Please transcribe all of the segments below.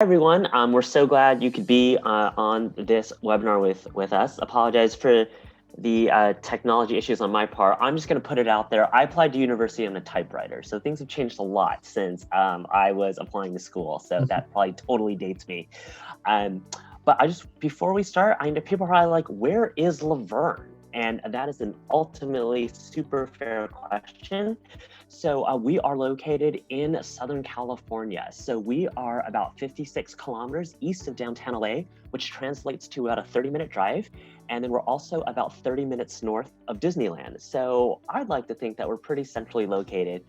Everyone. We're so glad you could be on this webinar with us. Apologize for the technology issues on my part. I'm just going to put it out there. I applied to university on a typewriter, so things have changed a lot since I was applying to school. So that probably totally dates me. But before we start, I know people are probably like, where is Laverne? And that is an ultimately super fair question. So we are located in Southern California. So we are about 56 kilometers east of downtown LA, which translates to about a 30-minute drive. And then we're also about 30 minutes north of Disneyland. So I'd like to think that we're pretty centrally located.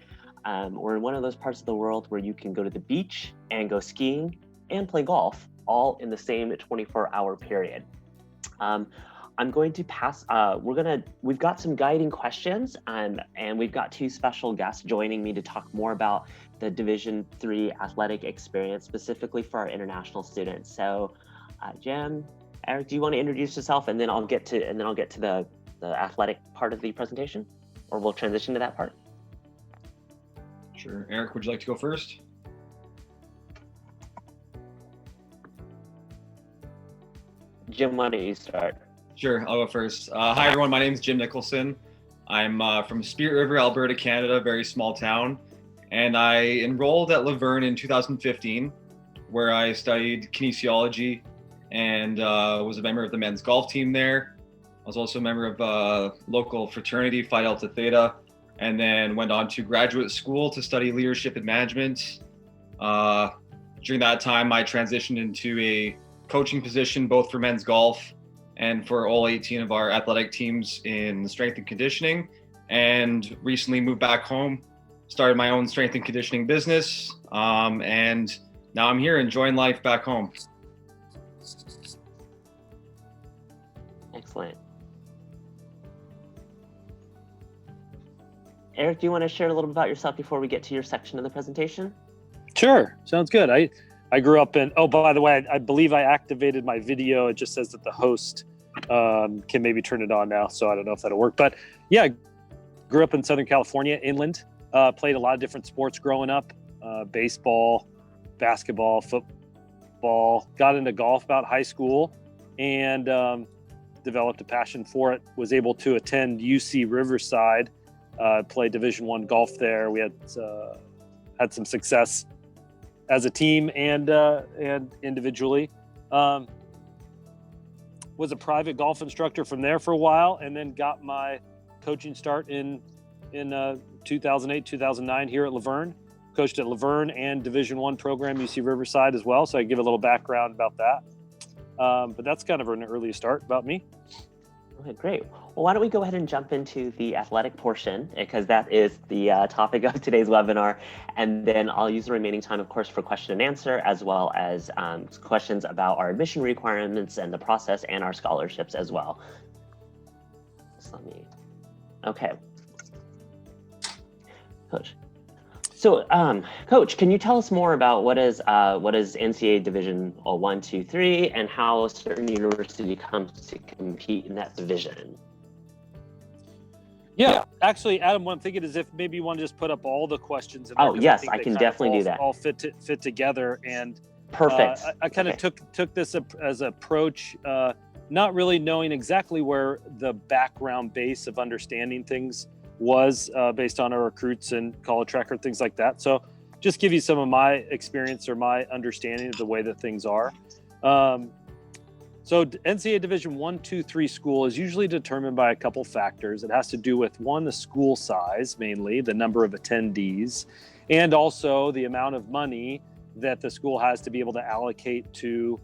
We're in one of those parts of the world where you can go to the beach and go skiing and play golf all in the same 24-hour period. I'm going to pass, we've got some guiding questions and we've got two special guests joining me to talk more about the Division III athletic experience, specifically for our international students. So Jim, Eric, do you want to introduce yourself and then I'll get to the athletic part of the presentation, or we'll transition to that part? Sure. Eric, would you like to go first? Jim, why don't you start? Sure, I'll go first. Hi, everyone. My name is Jim Nicholson. I'm from Spirit River, Alberta, Canada, very small town. And I enrolled at Laverne in 2015, where I studied kinesiology and was a member of the men's golf team there. I was also a member of a local fraternity, Phi Delta Theta, and then went on to graduate school to study leadership and management. During that time, I transitioned into a coaching position, both for men's golf and for all 18 of our athletic teams in strength and conditioning, and recently moved back home, started my own strength and conditioning business, and now I'm here enjoying life back home. Excellent. Eric, do you want to share a little bit about yourself before we get to your section of the presentation? Sure, sounds good. I grew up in, oh, by the way, I believe I activated my video. It just says that the host can maybe turn it on now, so I don't know if that'll work. But yeah, I grew up in Southern California, inland, played a lot of different sports growing up, baseball, basketball, football, got into golf about high school and developed a passion for it, was able to attend UC Riverside, play Division I golf there. We had some success as a team and individually. Was a private golf instructor from there for a while, and then got my coaching start in 2008, 2009 here at Laverne. Coached at Laverne and Division I program, UC Riverside as well. So I give a little background about that. But that's kind of an early start about me. Okay, great. Well, why don't we go ahead and jump into the athletic portion, because that is the topic of today's webinar. And then I'll use the remaining time, of course, for question and answer, as well as questions about our admission requirements and the process and our scholarships as well. So okay. Coach. So, Coach, can you tell us more about what is NCAA Division 1, 2, 3, and how a certain university comes to compete in that division? Yeah, actually, Adam, what I'm thinking is if maybe you want to just put up all the questions. Oh, yes, I can definitely do that. All fit together, and perfect. I kind of took this as an approach, not really knowing exactly where the background base of understanding things was based on our recruits and CollegeTrackr, things like that. So just give you some of my experience or my understanding of the way that things are. So NCAA Division 1, 2, 3 school is usually determined by a couple factors. It has to do with, one, the school size, mainly the number of attendees, and also the amount of money that the school has to be able to allocate to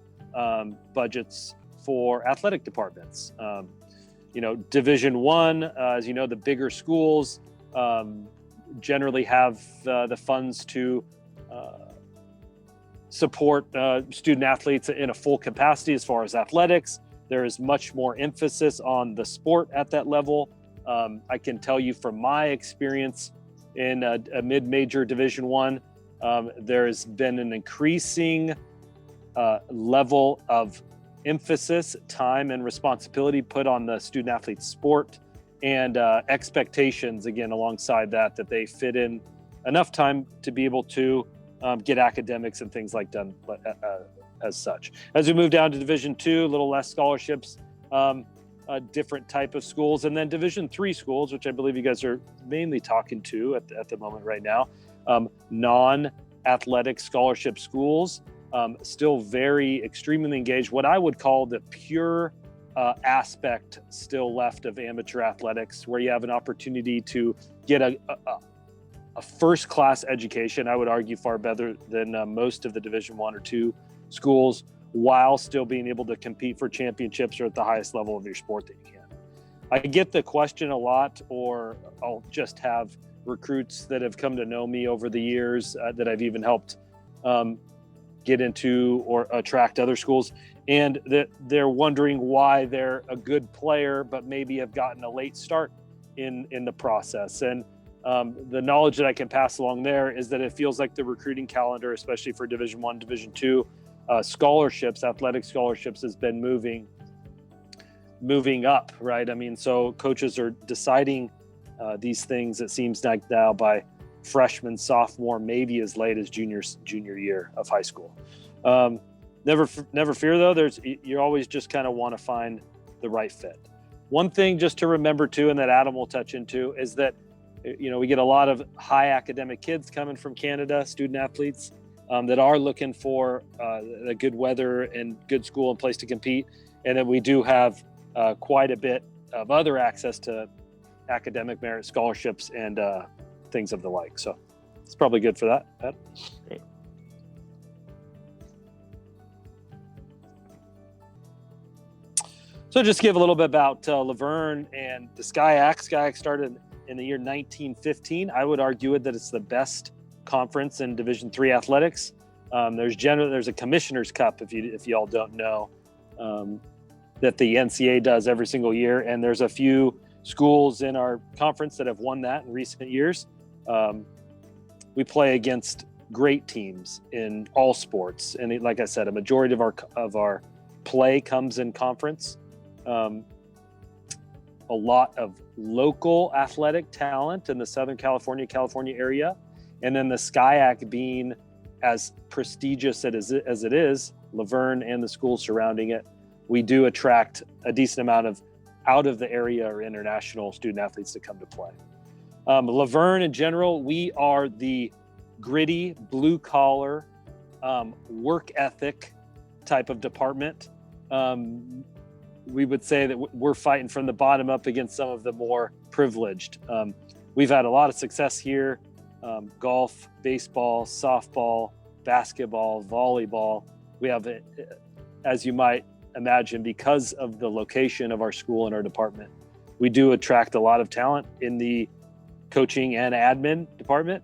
budgets for athletic departments. Division I, as you know, the bigger schools generally have the funds to support student athletes in a full capacity as far as athletics. There is much more emphasis on the sport at that level. I can tell you from my experience in a mid-major Division I, there's been an increasing level of emphasis, time, and responsibility put on the student athlete sport, and expectations, again, alongside that they fit in enough time to be able to get academics and things like done as such. As we move down to Division II, a little less scholarships, a different type of schools, and then Division III schools, which I believe you guys are mainly talking to at the moment right now, non-athletic scholarship schools, still very extremely engaged. What I would call the pure aspect still left of amateur athletics, where you have an opportunity to get a first-class education. I would argue far better than most of the Division I or II schools, while still being able to compete for championships or at the highest level of your sport that you can. I get the question a lot, or I'll just have recruits that have come to know me over the years that I've even helped get into or attract other schools, and that they're wondering why they're a good player but maybe have gotten a late start in the process. And the knowledge that I can pass along there is that it feels like the recruiting calendar, especially for Division I, Division II, scholarships, athletic scholarships, has been moving up, right? I mean, so coaches are deciding these things, it seems like now, by freshman, sophomore, maybe as late as junior year of high school. Never fear though. You always just kind of want to find the right fit. One thing just to remember too, and that Adam will touch into, is that we get a lot of high academic kids coming from Canada, student athletes that are looking for the good weather and good school and place to compete, and then we do have quite a bit of other access to academic merit scholarships and things of the like. So it's probably good for that, Pat. Great. So just give a little bit about Laverne and the SCIAC. SCIAC started in the year 1915. I would argue that it's the best conference in Division III athletics. There's a Commissioner's Cup, if you all don't know, that the NCAA does every single year, and there's a few schools in our conference that have won that in recent years. We play against great teams in all sports, and like I said, a majority of our play comes in conference. A lot of local athletic talent in the Southern California area, and then the SCIAC being as prestigious as it is, Laverne and the schools surrounding it, we do attract a decent amount of out of the area or international student athletes to come to play. Laverne in general, we are the gritty, blue collar, work ethic type of department. We would say that we're fighting from the bottom up against some of the more privileged. We've had a lot of success here. Golf, baseball, softball, basketball, volleyball. We have, as you might imagine, because of the location of our school and our department, we do attract a lot of talent in the coaching and admin department,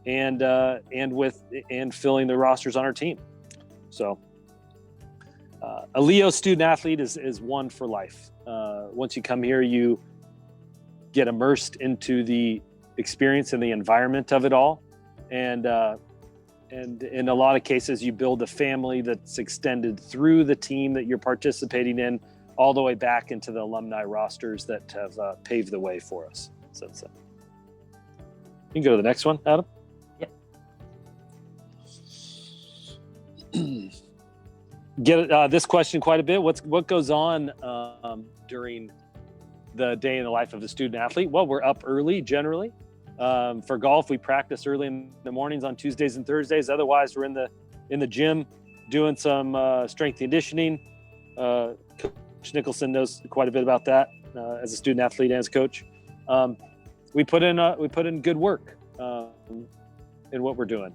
and filling the rosters on our team. So a Leo student athlete is one for life. Once you come here, you get immersed into the experience and the environment of it all, and in a lot of cases, you build a family that's extended through the team that you're participating in, all the way back into the alumni rosters that have paved the way for us. So you can go to the next one, Adam. Yep. Get this question quite a bit. What goes on during the day in the life of the student athlete? Well, we're up early generally. For golf, we practice early in the mornings on Tuesdays and Thursdays. Otherwise, we're in the gym doing some strength conditioning. Coach Nicholson knows quite a bit about that as a student athlete and as a coach. We put in good work in what we're doing.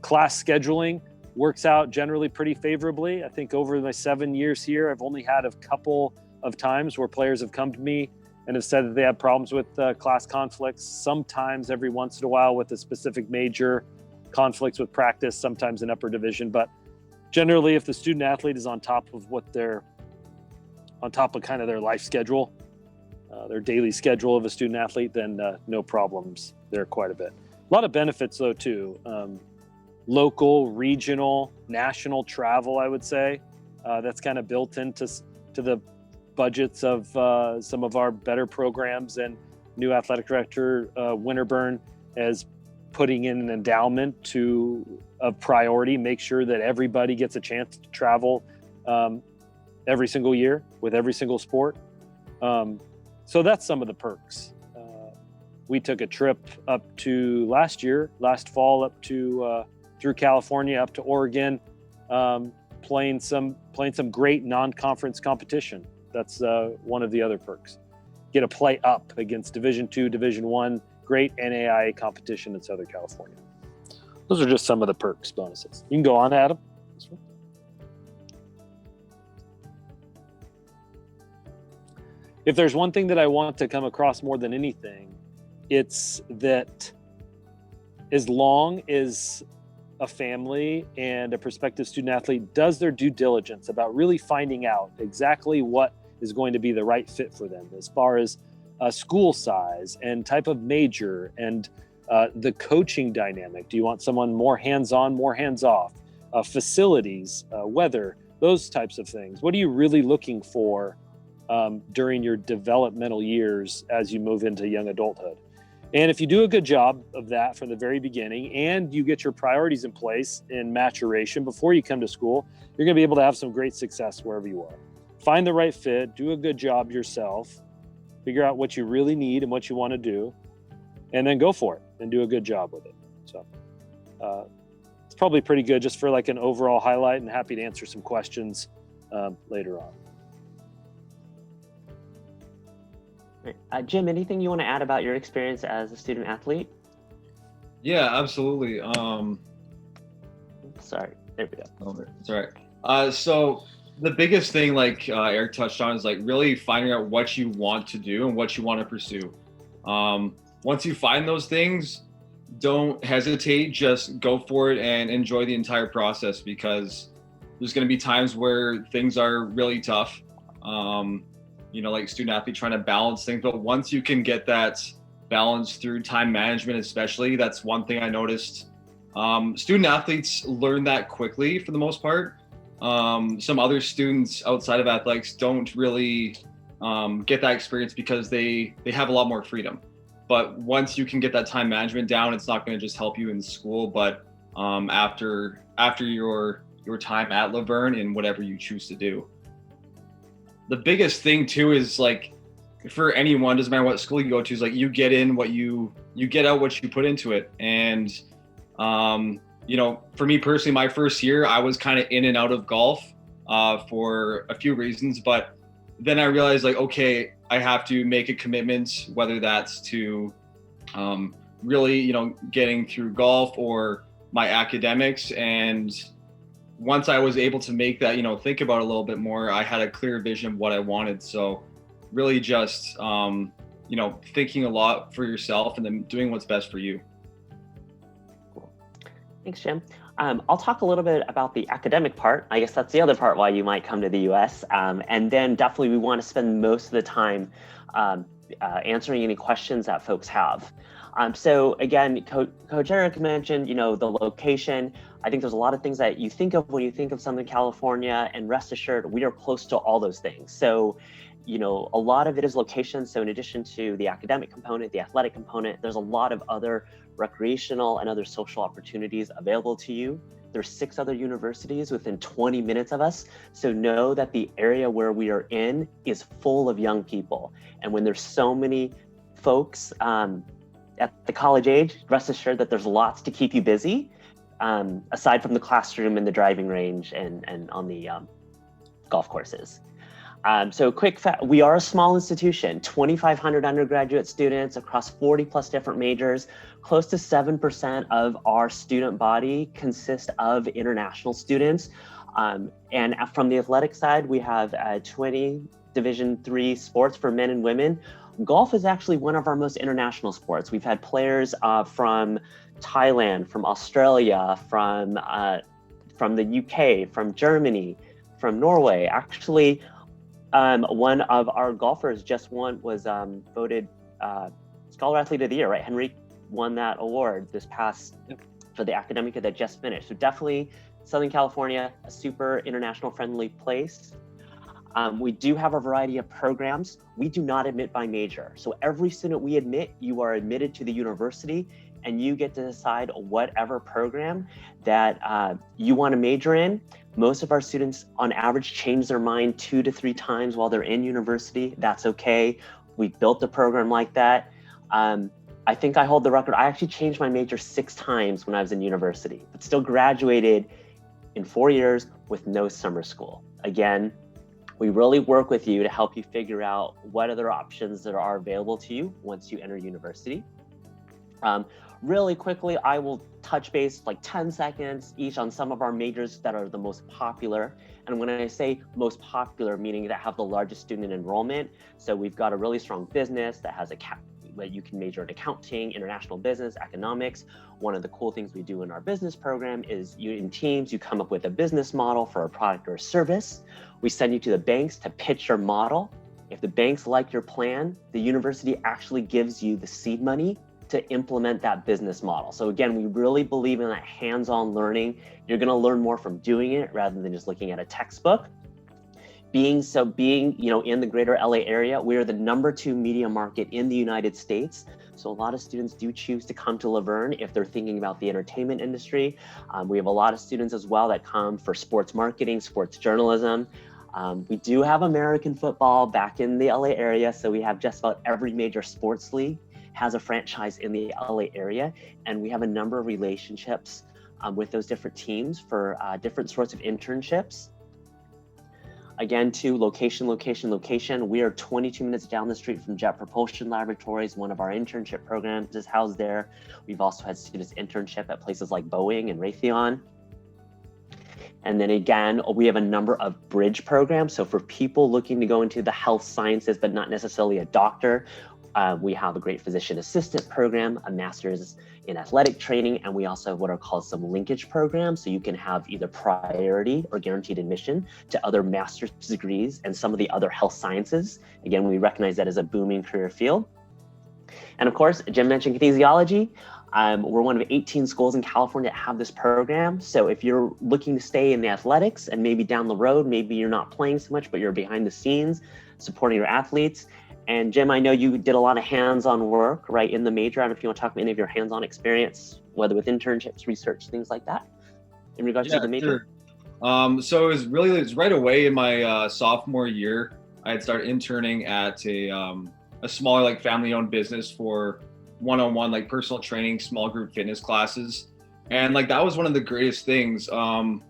Class scheduling works out generally pretty favorably. I think over my 7 years here, I've only had a couple of times where players have come to me and have said that they have problems with class conflicts. Sometimes every once in a while with a specific major, conflicts with practice, sometimes in upper division. But generally, if the student athlete is on top of kind of their life schedule, their daily schedule of a student athlete, then no problems there quite a bit. A lot of benefits though too. Local, regional, national travel, I would say, that's kind of built into the budgets of some of our better programs. And new athletic director Winterburn has putting in an endowment of priority, make sure that everybody gets a chance to travel every single year with every single sport. So that's some of the perks. We took a trip up to last fall, up to through California, up to Oregon, playing some great non-conference competition. That's one of the other perks. Get to play up against Division II, Division I, great NAIA competition in Southern California. Those are just some of the perks, bonuses. You can go on, Adam. If there's one thing that I want to come across more than anything, it's that as long as a family and a prospective student athlete does their due diligence about really finding out exactly what is going to be the right fit for them as far as school size and type of major and the coaching dynamic. Do you want someone more hands-on, more hands-off? Facilities, weather, those types of things. What are you really looking for during your developmental years as you move into young adulthood? And if you do a good job of that from the very beginning and you get your priorities in place in maturation before you come to school, you're going to be able to have some great success wherever you are. Find the right fit, do a good job yourself, figure out what you really need and what you want to do, and then go for it and do a good job with it. So it's probably pretty good just for like an overall highlight, and happy to answer some questions later on. Jim, anything you want to add about your experience as a student athlete? Yeah, absolutely. Sorry, there we go. Oh, it's all right. So the biggest thing, like Eric touched on, is like really finding out what you want to do and what you want to pursue. Once you find those things, don't hesitate, just go for it and enjoy the entire process, because there's going to be times where things are really tough. Like student athlete trying to balance things. But once you can get that balance through time management, especially, that's one thing I noticed. Student athletes learn that quickly for the most part. Some other students outside of athletics don't really get that experience because they have a lot more freedom. But once you can get that time management down, it's not going to just help you in school, but after your time at Laverne in whatever you choose to do. The biggest thing too is, like, for anyone, doesn't matter what school you go to, is like you get in what you get out what you put into it. And for me personally, my first year I was kind of in and out of golf for a few reasons, but then I realized, like, okay, I have to make a commitment, whether that's to really getting through golf or my academics. And once I was able to make that, think about it a little bit more, I had a clear vision of what I wanted. So really just, thinking a lot for yourself and then doing what's best for you. Cool. Thanks, Jim. I'll talk a little bit about the academic part. I guess that's the other part why you might come to the US. And then definitely we want to spend most of the time answering any questions that folks have. So again, Coach Eric mentioned, the location. I think there's a lot of things that you think of when you think of Southern California, and rest assured, we are close to all those things. So, a lot of it is location. So in addition to the academic component, the athletic component, there's a lot of other recreational and other social opportunities available to you. There's 6 other universities within 20 minutes of us. So know that the area where we are in is full of young people. And when there's so many folks at the college age, rest assured that there's lots to keep you busy, aside from the classroom and the driving range and on the golf courses. So quick fact, we are a small institution, 2,500 undergraduate students across 40 plus different majors. Close to 7% of our student body consists of international students. And from the athletic side, we have 20 Division III sports for men and women. Golf is actually one of our most international sports. We've had players from Thailand, from Australia, from the UK, from Germany, from Norway. Actually, one of our golfers was voted Scholar Athlete of the Year, right? Henry won that award this past for the academic year that just finished. So definitely Southern California, a super international friendly place. We do have a variety of programs. We do not admit by major. So every student we admit, you are admitted to the university, and you get to decide whatever program that you want to major in. Most of our students on average change their mind 2 to 3 times while they're in university. That's okay. We built a program like that. I think I hold the record. I actually changed my major 6 times when I was in university, but still graduated in 4 years with no summer school. Again, we really work with you to help you figure out what other options that are available to you once you enter university. Really quickly, I will touch base like 10 seconds each on some of our majors that are the most popular. And when I say most popular, meaning that have the largest student enrollment. So we've got a really strong business that has where you can major in accounting, international business, economics. One of the cool things we do in our business program is in teams, you come up with a business model for a product or a service. We send you to the banks to pitch your model. If the banks like your plan, the university actually gives you the seed money to implement that business model. So again, we really believe in that hands-on learning. You're gonna learn more from doing it rather than just looking at a textbook. Being in the greater LA area, we are the #2 media market in the United States. So a lot of students do choose to come to Laverne if they're thinking about the entertainment industry. We have a lot of students as well that come for sports marketing, sports journalism. We do have American football back in the LA area. So we have just about every major sports league has a franchise in the LA area. And we have a number of relationships with those different teams for different sorts of internships. Again, to location. We are 22 minutes down the street from Jet Propulsion Laboratories. One of our internship programs is housed there. We've also had students internship at places like Boeing and Raytheon. And then again, we have a number of bridge programs. So for people looking to go into the health sciences, but not necessarily a doctor, we have a great physician assistant program, a master's in athletic training, and we also have what are called some linkage programs. So you can have either priority or guaranteed admission to other master's degrees and some of the other health sciences. Again, we recognize that as a booming career field. And of course, Jim mentioned kinesiology. We're one of 18 schools in California that have this program. So if you're looking to stay in the athletics and maybe down the road, maybe you're not playing so much, but you're behind the scenes supporting your athletes. And Jim, I know you did a lot of hands-on work, right, in the major. I don't know if you want to talk about any of your hands-on experience, whether with internships, research, things like that, in regards to the major. Sure. So it was right away in my sophomore year. I had started interning at a smaller like family-owned business for one-on-one like personal training, small group fitness classes, and like that was one of the greatest things. The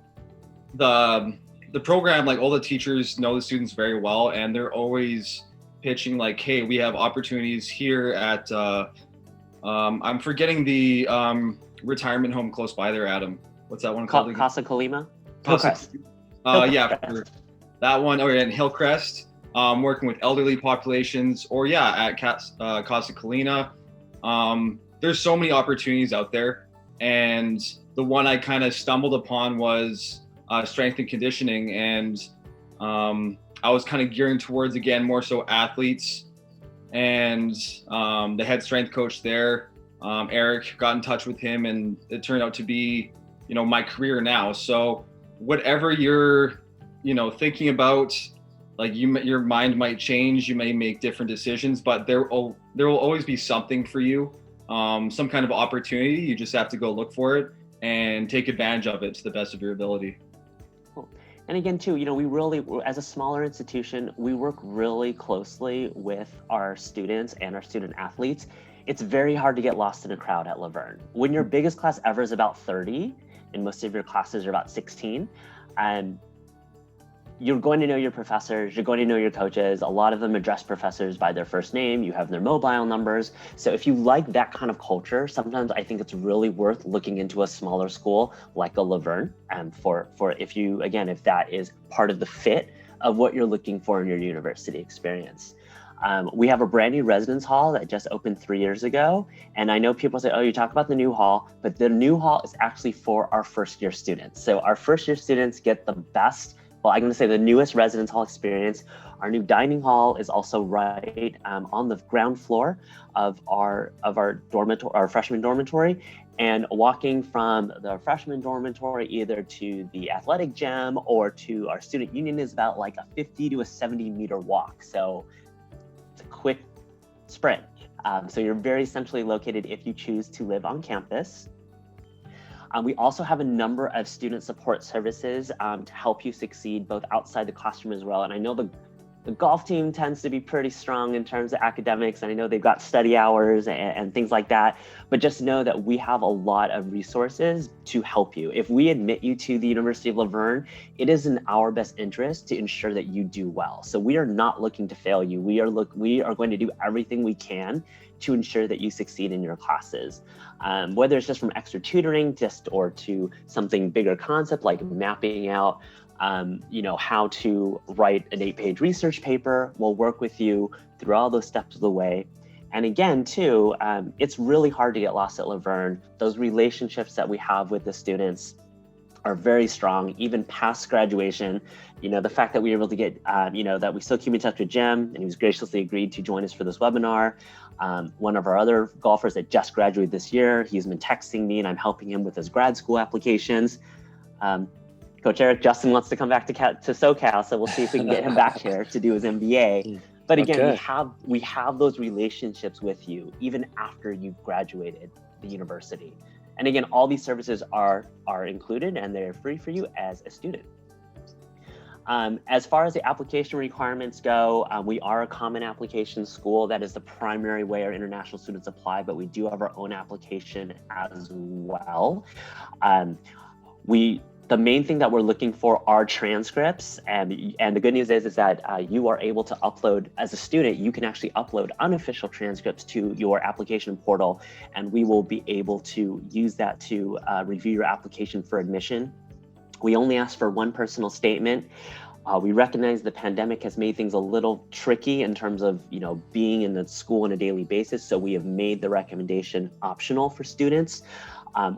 program, like all the teachers know the students very well, and they're always pitching like, hey, we have opportunities here at I'm forgetting the retirement home close by there, Adam. What's that one called? Casa Colima? Hillcrest. Yeah, for that one. Oh, yeah, and Hillcrest. Working with elderly populations, or at Casa Colina. There's so many opportunities out there, and the one I kind of stumbled upon was strength and conditioning, and I was kind of gearing towards, again, more so athletes, and the head strength coach there, Eric, got in touch with him, and it turned out to be, my career now. So whatever you're, thinking about, like your mind might change, you may make different decisions, but there will always be something for you, some kind of opportunity. You just have to go look for it and take advantage of it to the best of your ability. And again, too, we really, as a smaller institution, we work really closely with our students and our student athletes. It's very hard to get lost in a crowd at Laverne. When your biggest class ever is about 30, and most of your classes are about 16, you're going to know your professors, you're going to know your coaches. A lot of them address professors by their first name. You have their mobile numbers. So if you like that kind of culture, sometimes I think it's really worth looking into a smaller school like a Laverne, for if that is part of the fit of what you're looking for in your university experience. We have a brand new residence hall that just opened 3 years ago. And I know people say, oh, you talk about the new hall, but the new hall is actually for our first year students. So our first year students get the best, I'm going to say the newest residence hall experience. Our new dining hall is also right on the ground floor of our dormitory, our freshman dormitory, and walking from the freshman dormitory either to the athletic gym or to our student union is about like a 50 to a 70 meter walk. So it's a quick sprint. So you're very centrally located if you choose to live on campus. We also have a number of student support services to help you succeed both outside the classroom as well. And I know the golf team tends to be pretty strong in terms of academics, and I know they've got study hours and things like that, but just know that we have a lot of resources to help you. If we admit you to the University of La Verne, it is in our best interest to ensure that you do well. So we are not looking to fail you. We are going to do everything we can to ensure that you succeed in your classes. Whether it's just from extra tutoring or to something bigger concept like mapping out how to write an 8-page research paper. We'll work with you through all those steps of the way. And again, too, it's really hard to get lost at La Verne. Those relationships that we have with the students are very strong, even past graduation. The fact that we were able to get, that we still keep in touch with Jim, and he was graciously agreed to join us for this webinar. One of our other golfers that just graduated this year, he's been texting me and I'm helping him with his grad school applications. Coach Eric, Justin wants to come back to SoCal, so we'll see if we can get him back here to do his MBA. But again, okay, we have those relationships with you even after you've graduated the university. And again, all these services are included and they're free for you as a student. As far as the application requirements go, we are a common application school. That is the primary way our international students apply, but we do have our own application as well. The main thing that we're looking for are transcripts, and the good news is that you are able to upload, as a student, you can actually upload unofficial transcripts to your application portal, and we will be able to use that to review your application for admission. We only ask for one personal statement. We recognize the pandemic has made things a little tricky in terms of being in the school on a daily basis, so we have made the recommendation optional for students.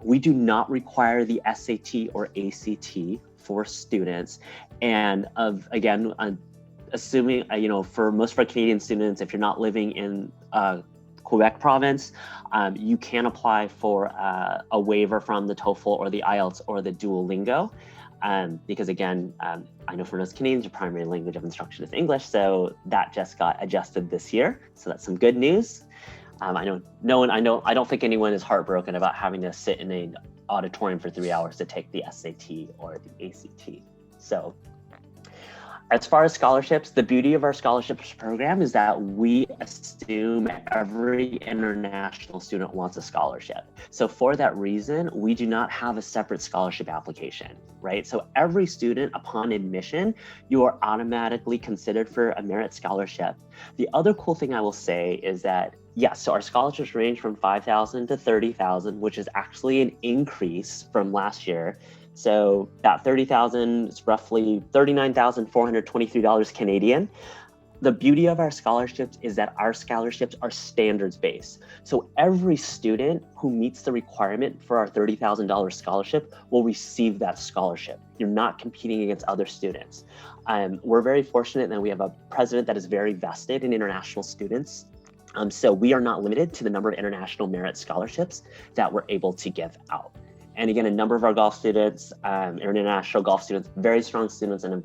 We do not require the SAT or ACT for students. And again, assuming, for most of our Canadian students, if you're not living in Quebec province, you can apply for a waiver from the TOEFL or the IELTS or the Duolingo. Because again, I know for most Canadians, your primary language of instruction is English, so that just got adjusted this year. So that's some good news. I don't think anyone is heartbroken about having to sit in an auditorium for 3 hours to take the SAT or the ACT. So as far as scholarships, the beauty of our scholarships program is that we assume every international student wants a scholarship. So for that reason, we do not have a separate scholarship application, right? So every student upon admission, you are automatically considered for a merit scholarship. The other cool thing I will say is that, yes, so our scholarships range from $5,000 to $30,000, which is actually an increase from last year. So that $30,000 is roughly $39,423 Canadian. The beauty of our scholarships is that our scholarships are standards-based. So every student who meets the requirement for our $30,000 scholarship will receive that scholarship. You're not competing against other students. We're very fortunate that we have a president that is very vested in international students. So we are not limited to the number of international merit scholarships that we're able to give out. And again, a number of our golf students, international golf students, very strong students, and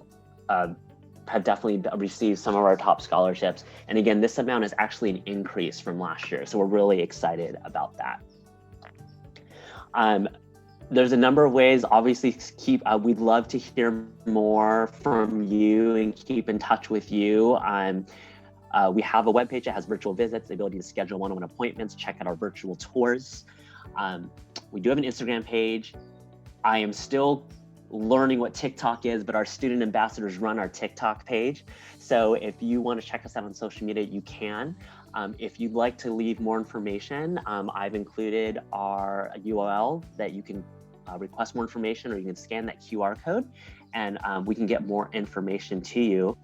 have definitely received some of our top scholarships. And again, this amount is actually an increase from last year. So we're really excited about that. There's a number of ways, obviously, we'd love to hear more from you and keep in touch with you. We have a webpage that has virtual visits, the ability to schedule one-on-one appointments, check out our virtual tours. We do have an Instagram page. I am still learning what TikTok is, but our student ambassadors run our TikTok page. So if you want to check us out on social media, you can. If you'd like to leave more information, I've included our URL that you can request more information, or you can scan that QR code and we can get more information to you.